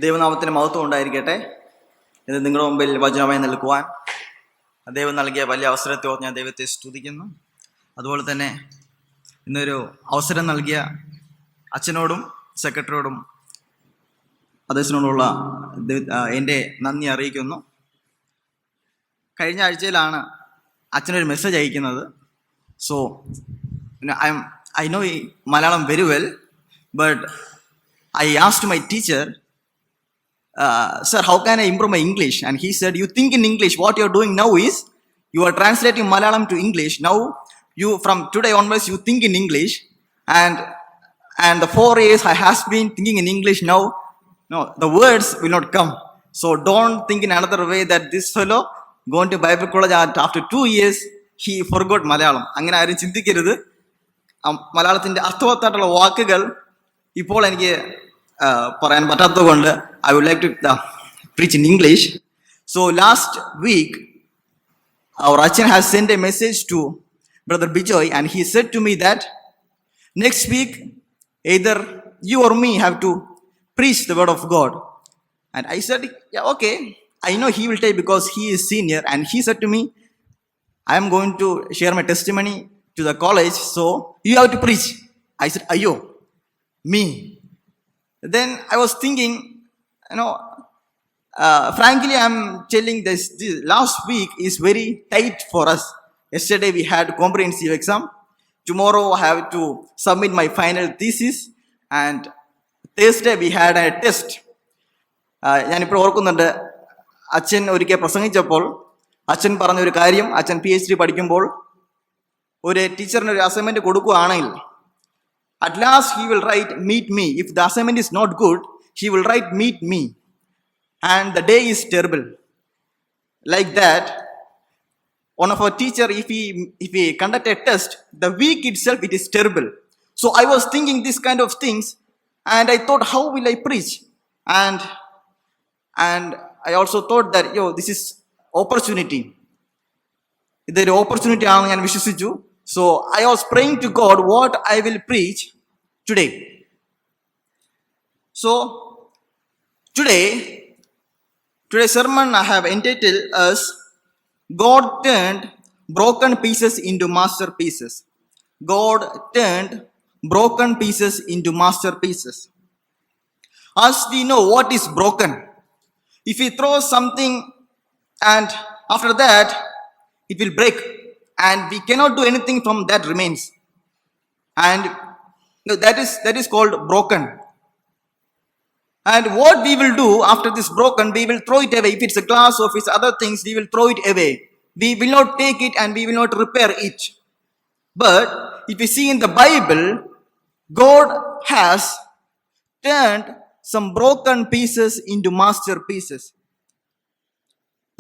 ദൈവനാമത്തിന് മഹത്വം ഉണ്ടായിരിക്കട്ടെ. ഇത് നിങ്ങളുടെ മുമ്പിൽ വചനമായി നിൽക്കുവാൻ ദൈവം നൽകിയ വലിയ അവസരത്തെ ഞാൻ ദൈവത്തെ സ്തുതിക്കുന്നു. അതുപോലെ തന്നെ ഇന്നൊരു അവസരം നൽകിയ അച്ഛനോടും സെക്രട്ടറിയോടും അദ്ദേഹത്തിനോടുള്ള എൻ്റെ നന്ദി അറിയിക്കുന്നു. കഴിഞ്ഞ ആഴ്ചയിലാണ് അച്ഛനൊരു മെസ്സേജ് അയക്കുന്നത്. So I know Malayalam very well, but I asked my teacher, sir, how can I improve my English? And he said, you think in English. What you're doing now is, you are translating Malayalam to English. Now, you from today onwards, you think in English. And the 4 years I has been thinking in English. Now, no, the words will not come. So don't think in another way that this fellow going to Bible college after 2 years, he forgot Malayalam. അങ്ങനെ ആരും ചിന്തിക്കരുത്. മലയാളത്തിൻ്റെ അർത്ഥവത്തായിട്ടുള്ള വാക്കുകൾ ഇപ്പോൾ എനിക്ക് പറയാൻ പറ്റാത്തത് കൊണ്ട് I would like to preach in English. So last week, our Achan has sent a message to Brother Bijoy, and he said to me that next week, either you or me have to preach the word of God. And I said, yeah, okay. I know he will take because he is senior. And he said to me, I am going to share my testimony to the college, so you have to preach. I said, Ayo, me. Then I was thinking, frankly, I'm telling this last week is very tight for us. Yesterday we had comprehensive exam. Tomorrow I have to submit my final thesis. And Thursday we had a test. ഞാനിപ്പോൾ ഓർക്കുന്നുണ്ട്, അച്ഛൻ ഒരിക്കൽ പ്രസംഗിച്ചപ്പോൾ അച്ഛൻ പറഞ്ഞൊരു കാര്യം, അച്ഛൻ PhD പഠിക്കുമ്പോൾ ഒരു ടീച്ചറിന് ഒരു അസൈൻമെന്റ് കൊടുക്കുകയാണെങ്കിൽ at last he will write meet me. If the assignment is not good, he will write meet me. And the day is terrible. Like that, one of our teacher, if he conduct a test, the week itself it is terrible. So I was thinking this kind of things, and I thought, how will I preach? And I also thought that this is opportunity. ഇതൊരു opportunity ആണെന്ന് ഞാൻ വിശ്വസിച്ചു. So I was praying to God what I will preach today. So today's sermon I have entitled as God turned broken pieces into masterpieces. God turned broken pieces into masterpieces. As we know what is broken. If we throw something and after that it will break, and we cannot do anything from that remains, and that is called broken. And what we will do after this broken, we will throw it away. If it's a glass or if it's other things, we will throw it away. We will not take it and we will not repair it. But if you see in the Bible, God has turned some broken pieces into masterpieces.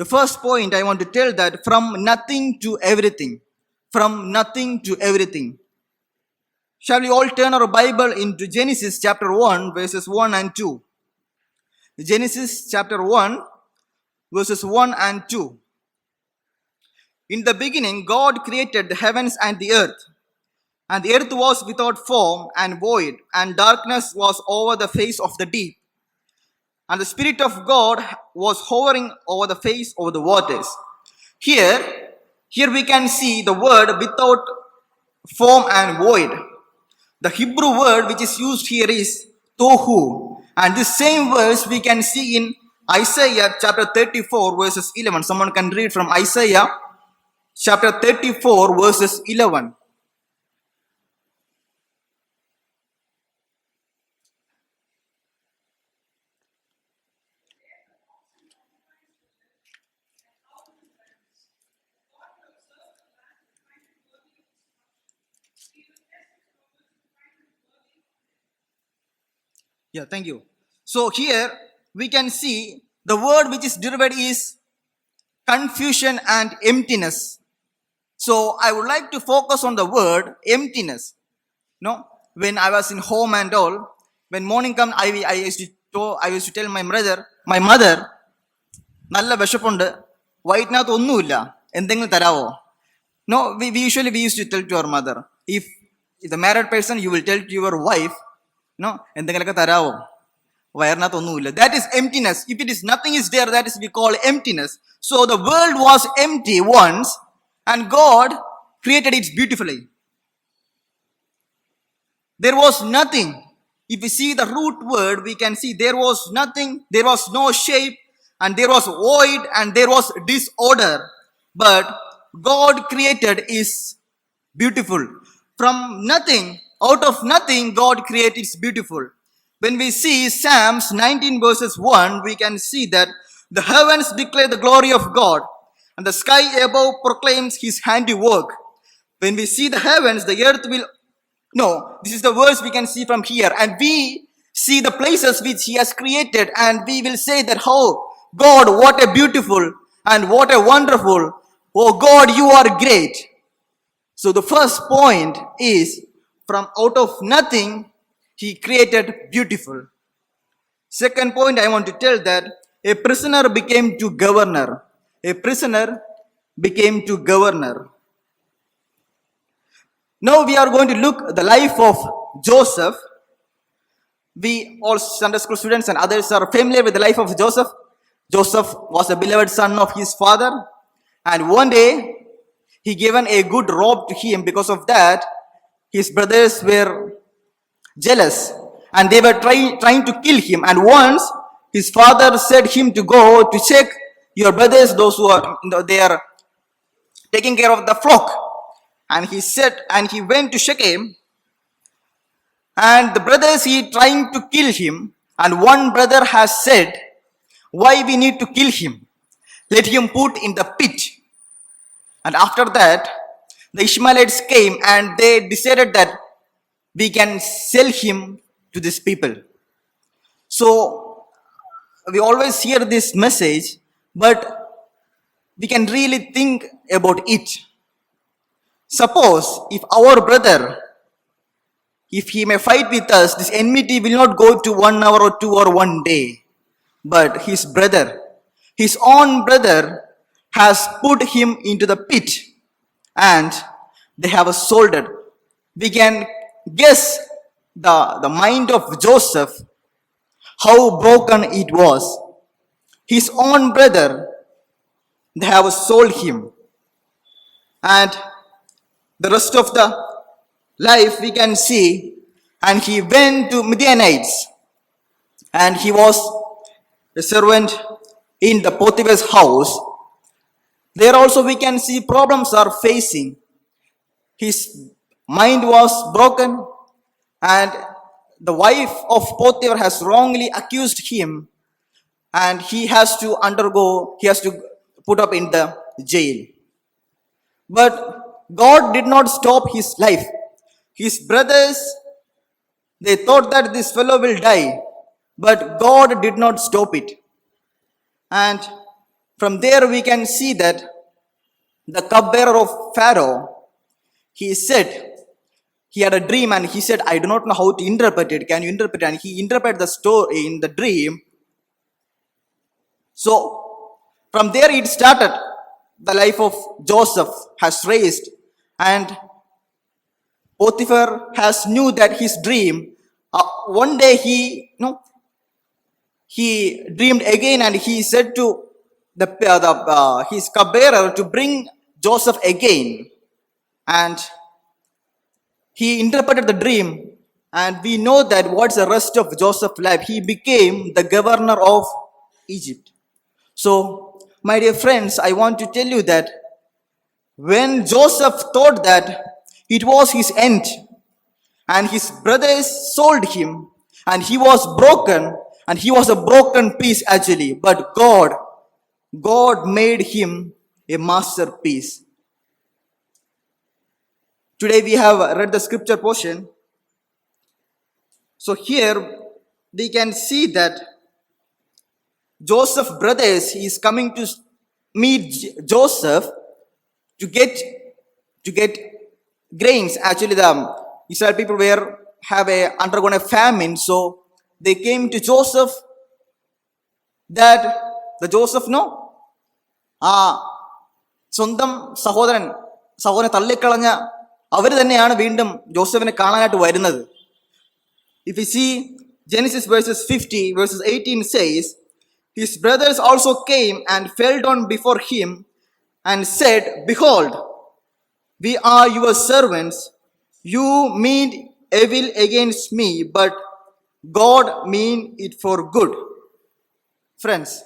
The first point I want to tell that from nothing to everything. From nothing to everything. Shall we all turn our Bible into Genesis chapter 1 verses 1 and 2. Genesis chapter 1 verses 1 and 2. In the beginning God created the heavens and the earth. And the earth was without form and void, and darkness was over the face of the deep. And the Spirit of God was hovering over the face of the waters. Here we can see the word without form and void. The Hebrew word which is used here is tohu. And this same verse we can see in Isaiah chapter 34 verses 11. Someone can read from Isaiah chapter 34 verses 11. Yeah, thank you. So here we can see the word which is derived is confusion and emptiness. So I would like to focus on the word emptiness. When I was in home and all, when morning come, I used to tell my mother, നല്ല വിശപ്പുണ്ട്, വയറ്റിനകത്ത് ഒന്നുമില്ല, എന്തെങ്കിലും തരാവോ? No, we usually used to tell to our mother. If the married person, you will tell to your wife, എന്തെങ്കിലുമൊക്കെ തരാവോ? വയറിനകത്തൊന്നുമില്ല. That is emptiness. If it is nothing is there, that is we call emptiness. So the world was empty once and God created it beautifully. There was nothing. If we see the root word, we can see there was nothing, there was no shape, and there was void, and there was disorder. But God created is beautiful. From nothing, out of nothing, God created is beautiful. When we see Psalms 19 verses 1, we can see that the heavens declare the glory of God, and the sky above proclaims his handiwork. When we see the heavens, the earth will no, this is the verse we can see from here, and we see the places which he has created, and we will say that, oh God, what a beautiful and what a wonderful, oh God, you are great. So the first point is, from out of nothing he created beautiful. Second point, I want to tell that a prisoner became to governor. A prisoner became to governor. Now we are going to look at the life of Joseph. We all Sunday school students and others are familiar with the life of Joseph. Joseph was a beloved son of his father, and one day he given a good robe to him. Because of that, his brothers were jealous and they were trying to kill him. And once his father said him to go to check your brothers, those who are they are taking care of the flock. And he said, and he went to Shechem, and the brothers he trying to kill him, and one brother has said, why we need to kill him? Let him put in the pit. And after that, the Ishmaelites came and they decided that we can sell him to these people. So we always hear this message, but we can really think about it. Suppose if our brother, if he may fight with us, this enmity will not go to 1 hour or 2 or 1 day. But his brother, his own brother, has put him into the pit and they have sold it. We can guess the mind of Joseph, how broken it was. His own brother, they have sold him. And the rest of the life we can see, and he went to Midianites, and he was a servant in the Potiphar's house. There also we can see problems are facing. His mind was broken, and the wife of Potiphar has wrongly accused him, and he has to put up in the jail. But God did not stop his life. His brothers, they thought that this fellow will die, but God did not stop it. And from there we can see that the cupbearer of Pharaoh, he said, he had a dream and he said, I do not know how to interpret it. Can you interpret it? And he interpreted the story in the dream. So from there it started. The life of Joseph has raised, and Potiphar has knew that his dream. One day he dreamed again, and he said to his cupbearer to bring Joseph again, and he interpreted the dream, and we know that what's the rest of Joseph's life. He became the governor of Egypt. So, my dear friends, I want to tell you that when Joseph thought that it was his end, and his brothers sold him, and he was broken, and he was a broken piece actually, but God made him a masterpiece. Today we have read the scripture portion. So here we can see that Joseph's brothers is coming to meet Joseph to get grains. Actually, the Israel people have undergone a famine, so they came to Joseph. That the Joseph സ്വന്തം സഹോദരനെ തള്ളിക്കളഞ്ഞ അവർ തന്നെയാണ് വീണ്ടും ജോസഫിനെ കാണാനായിട്ട് വരുന്നത്. If you see Genesis verses 50, verses 18 says, his brothers also came and fell down before him and said, behold, we are your servants. You mean evil against me, but God mean it for good. Friends,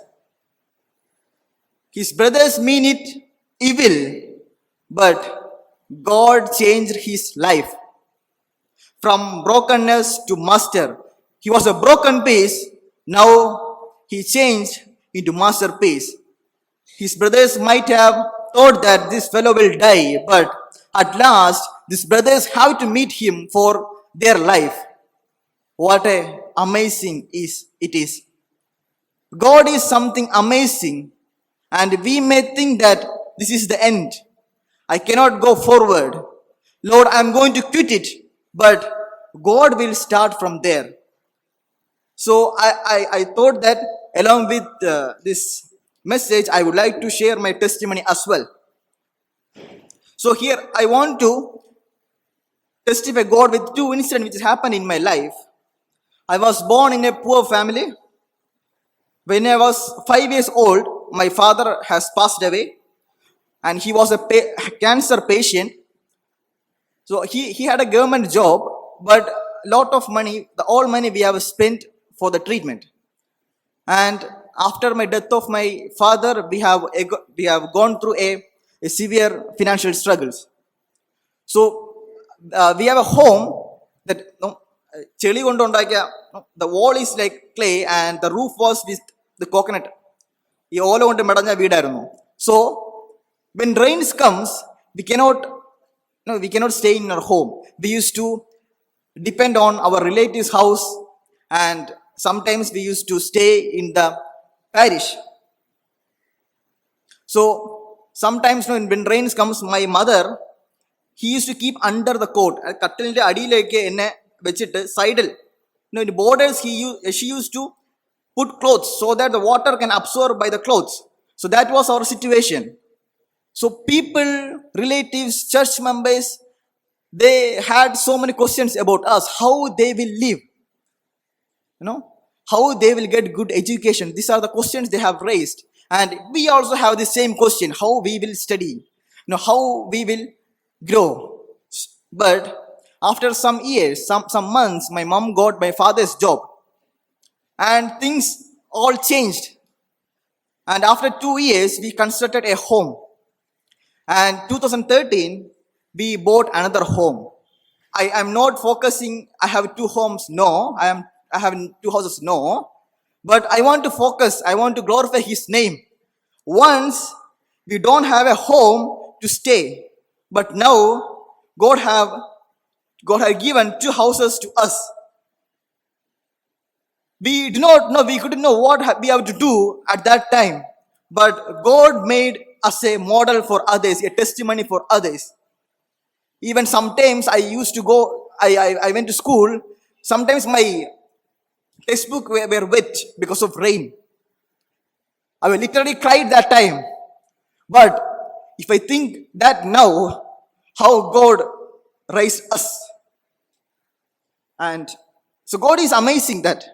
his brothers mean it evil, but God changed his life from brokenness to master. He was a broken piece, now he changed into masterpiece. His brothers might have thought that this fellow will die, but at last, these brothers have to meet him for their life. What a amazing it is. God is something amazing, and we may think that this is the end. I cannot go forward. Lord, I'm going to quit it, but God will start from there. So I thought that along with this message, I would like to share my testimony as well. So here I want to testify God with two incidents which happened in my life. I was born in a poor family. When I was 5 years old, my father has passed away, and he was a cancer patient. So he had a government job, but lot of money, all money we have spent for the treatment. And after my death of my father, we have gone through a severe financial struggles. So we have a home that ചെളി കൊണ്ടുണ്ടാക്കിയ the wall is like clay and the roof was with the coconut. ഈ ഓല കൊണ്ട് മെടഞ്ഞ വീടായിരുന്നു. So when rains comes, we cannot stay in our home. We used to depend on our relatives' house, and sometimes we used to stay in the parish. So sometimes when rains comes, my mother, he used to keep under the coat. കട്ടിലിന്റെ അടിയിലേക്ക് എന്നെ വെച്ചിട്ട് സൈഡിൽ in borders she used to put clothes so that the water can absorb by the clothes. So that was our situation. So people, relatives, church members, they had so many questions about us, how they will live, how they will get good education. These are the questions they have raised, and we also have the same question, how we will study, how we will grow. But after some years, some months, my mom got my father's job, and things all changed. And after 2 years, we constructed a home. And 2013, we bought another home. I am not focusing, I have two homes, no. I have two houses, no. But I want to focus, I want to glorify his name. Once, we don't have a home to stay. But now, God have given two houses to us. We couldn't know what we have to do at that time. But God made us a model for others, a testimony for others. Even sometimes I used to go, I went to school, sometimes my textbook were wet because of rain. I will literally cried that time. But if I think that now, how God raised us. And so God is amazing that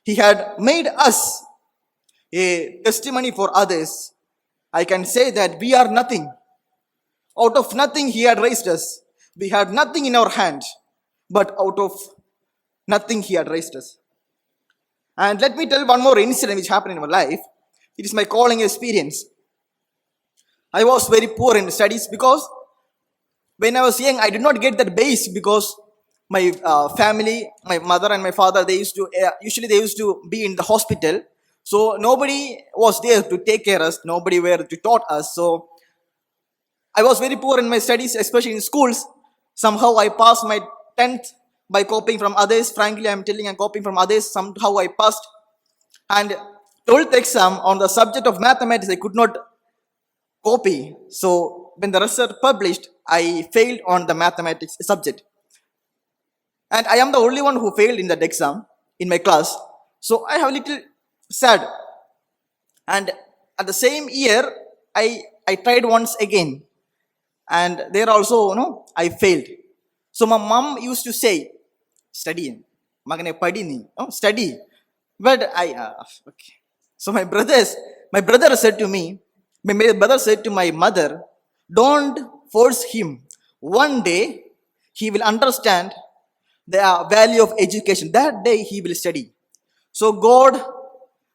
He had made us a testimony for others. I can say that we are nothing. Out of nothing He had raised us. We had nothing in our hand, but out of nothing He had raised us. And let me tell one more incident which happened in my life. It is my calling experience. I was very poor in studies because when I was young, I did not get that base because my family, my mother and my father, they used to be in the hospital. So nobody was there to take care of us. Nobody were to taught us. So I was very poor in my studies, especially in schools. Somehow I passed my 10th by copying from others. Frankly, I'm telling, I'm copying from others. Somehow I passed. And 12th exam on the subject of mathematics, I could not copy. So when the result published, I failed on the mathematics subject. And I am the only one who failed in that exam in my class. So I have a little sad. And at the same year, I tried once again. And there also, I failed. So my mom used to say, study. Magane padi ni, study. But okay. So my brother said to me, my brother said to my mother, don't force him. One day he will understand the value of education. That day he will study. So God,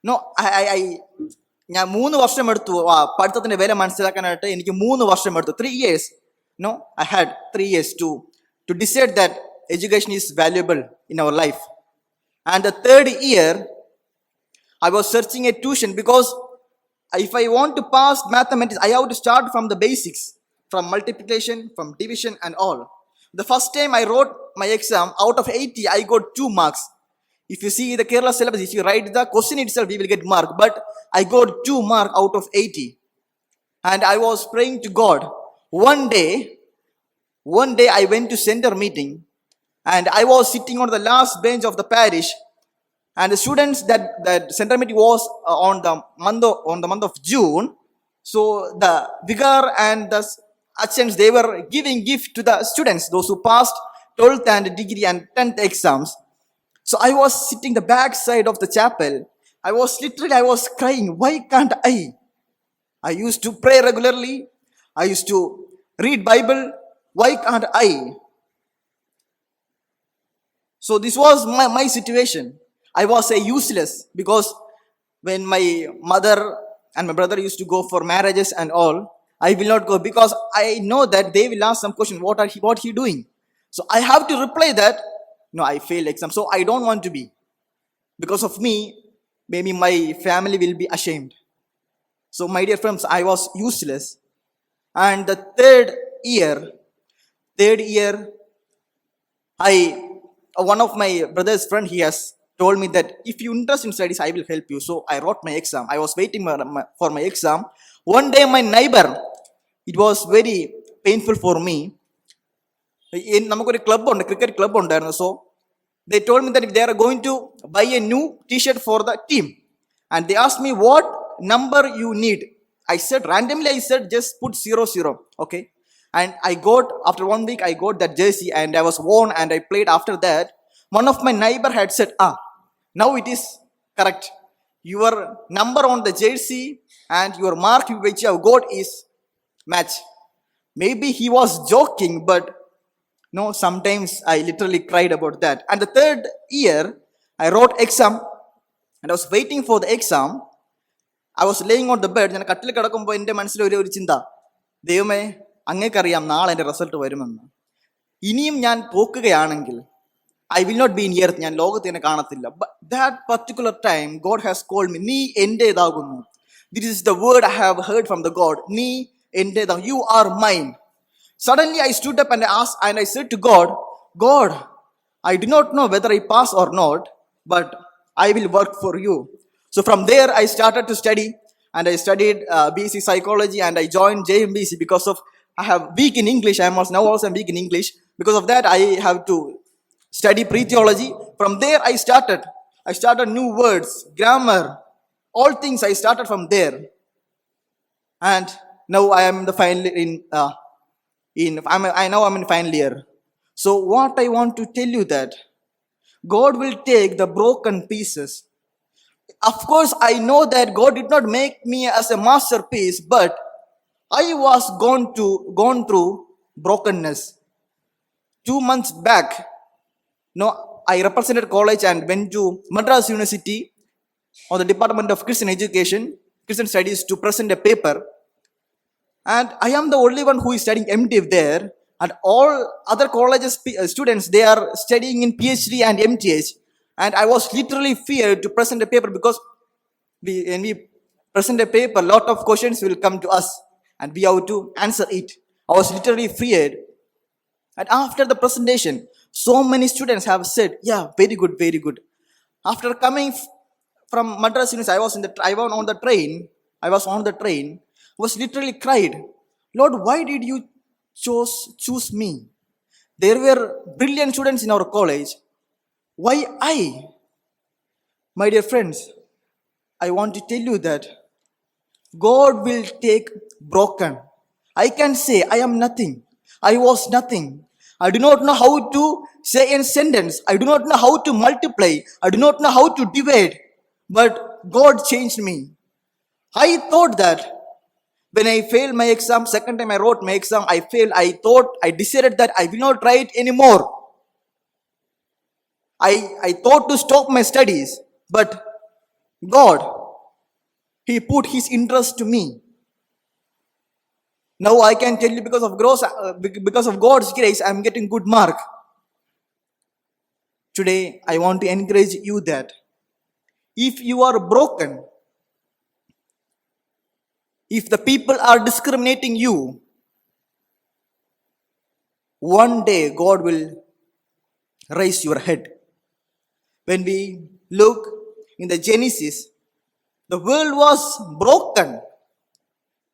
no, I ഞാൻ 3 വർഷം എടുത്തു പഠിത്തത്തിന്റെ വില മനസ്സിലാക്കാനായിട്ട്. എനിക്ക് 3 വർഷം എടുത്തു, 3 years. No, I had 3 years to decide that education is valuable in our life. And the third year, I was searching a tuition because if I want to pass mathematics, I have to start from the basics, from multiplication, from division, and all. The first time I wrote my exam, out of 80, I got 2 marks. If you see the Kerala syllabus, if you write the question itself, we will get mark. But I got 2 marks out of 80. And I was praying to God. One day I went to center meeting, and I was sitting on the last bench of the parish. And the students that center meeting was on the month of June. So the vicar and the achans, they were giving gift to the students, those who passed 12th and degree and 10th exams. So I was sitting the back side of the chapel. I was crying. Why can't I? I used to pray regularly. I used to read Bible. Why can't I? So this was my situation. I was a useless because when my mother and my brother used to go for marriages and all, I will not go because I know that they will ask some question. What he doing? So I have to reply that no, I failed exam. So I don't want to be. Because of me, maybe my family will be ashamed. So my dear friends, I was useless. And the third year, one of my brother's friend, he has told me that if you interest in studies, I will help you. So I wrote my exam. I was waiting for my exam. One day my neighbor, it was very painful for me. നമുക്കൊരു club ഉണ്ട്, cricket club ഉണ്ടായിരുന്നു. So they told me that if they are going to buy a new t-shirt for the team, and they asked me what number you need. I said randomly, just put 00. Okay. And after 1 week I got that jersey, and I was worn and I played. After that, one of my neighbor had said, now it is correct. Your number on the jersey and your mark which you have got is match. Maybe he was joking, but no, sometimes I literally cried about that. And the third year, I wrote exam, and I was waiting for the exam. I was laying on the bed. ഞാൻ കട്ടിൽ കിടക്കുമ്പോൾ എൻ്റെ മനസ്സിൽ ഒരു ചിന്ത, ദൈവമേ അങ്ങേക്കറിയാം നാളെ എൻ്റെ റിസൾട്ട് വരുമെന്ന്. ഇനിയും ഞാൻ പോക്കുകയാണെങ്കിൽ I will not be in earth. ഞാൻ ലോകത്ത് എന്നെ കാണത്തില്ല. But that particular time, God has called me. നീ എൻ്റേതാകുന്നു. This is the word I have heard from the God. നീ എൻ്റേതാകുന്നു. You are mine. Suddenly I stood up and I said to God, I do not know whether I pass or not, but I will work for you. So from there I started to study, and I studied BSc psychology, and I joined JMBC because of I have weak in English. I am now also weak in English. Because of that, I have to study pre-theology. From there I started new words, grammar, all things I started from there. And now I am the final I'm in final year. So what I want to tell you that God will take the broken pieces. Of course, I know that God did not make me as a masterpiece, but I was gone through brokenness. 2 months back, I represented college and went to Madras University on the Department of Christian Studies to present a paper. And I am the only one who is studying MDiv there, and all other colleges students, they are studying in PhD and MTH. And I was literally feared to present a paper because when we present a paper, lot of questions will come to us and we have to answer it. I was literally feared. And after the presentation, so many students have said, yeah, very good, very good. After coming from Madras University, I was on the train. I was literally cried, Lord, why did you choose me? There were brilliant students in our college. Why I? My dear friends, I want to tell you that God will take broken. I can say I am nothing. I was nothing. I do not know how to say a sentence. I do not know how to multiply. I do not know how to divide. But God changed me. I thought that when I failed my exam, second time I wrote my exam, I failed. I decided that I will not try it anymore. I thought to stop my studies. But God, He put His interest to me. Now I can tell you because of God's grace, I am getting good mark. Today, I want to encourage you that if you are broken, if the people are discriminating you, one day God will raise your head. When we look in the Genesis, the world was broken.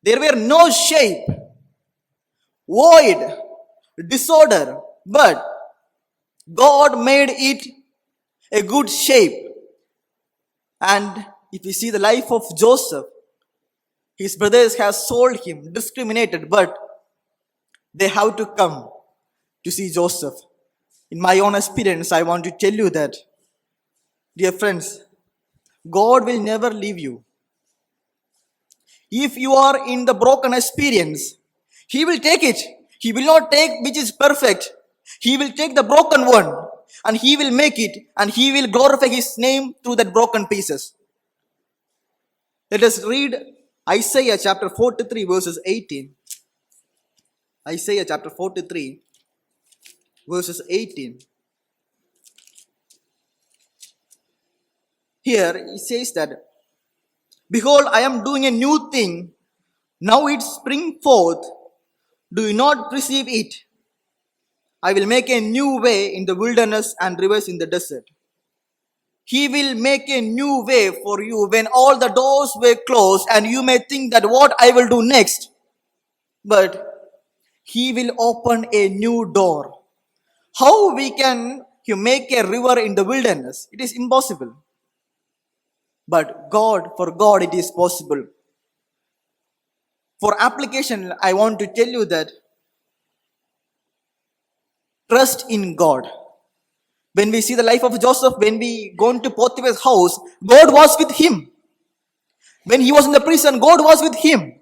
There were no shape, void, disorder, but God made it a good shape. And if you see the life of Joseph, his brothers have sold him, discriminated, but they have to come to see Joseph. In my own experience, I want to tell you that, dear friends, God will never leave you. If you are in the broken experience, He will take it. He will not take which is perfect. He will take the broken one and He will make it and He will glorify His name through that broken pieces. Let us read Isaiah chapter 43 verses 18. Isaiah chapter 43 verses 18. Here it says that, behold, I am doing a new thing. Now it spring forth. Do you not perceive it? I will make a new way in the wilderness and rivers in the desert. He will make a new way for you when all the doors were closed and you may think that what I will do next. But He will open a new door. How we can you make a river in the wilderness? It is impossible. But for God it is possible. For application, I want to tell you that trust in God. When we see the life of Joseph, when we go into Potiphar's house, God was with him. When he was in the prison, God was with him.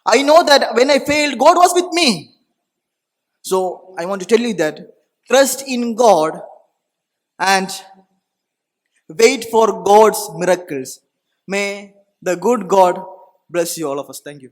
I know that when I failed, God was with me. So I want to tell you that trust in God and wait for God's miracles. May the good God bless you, all of us. Thank you.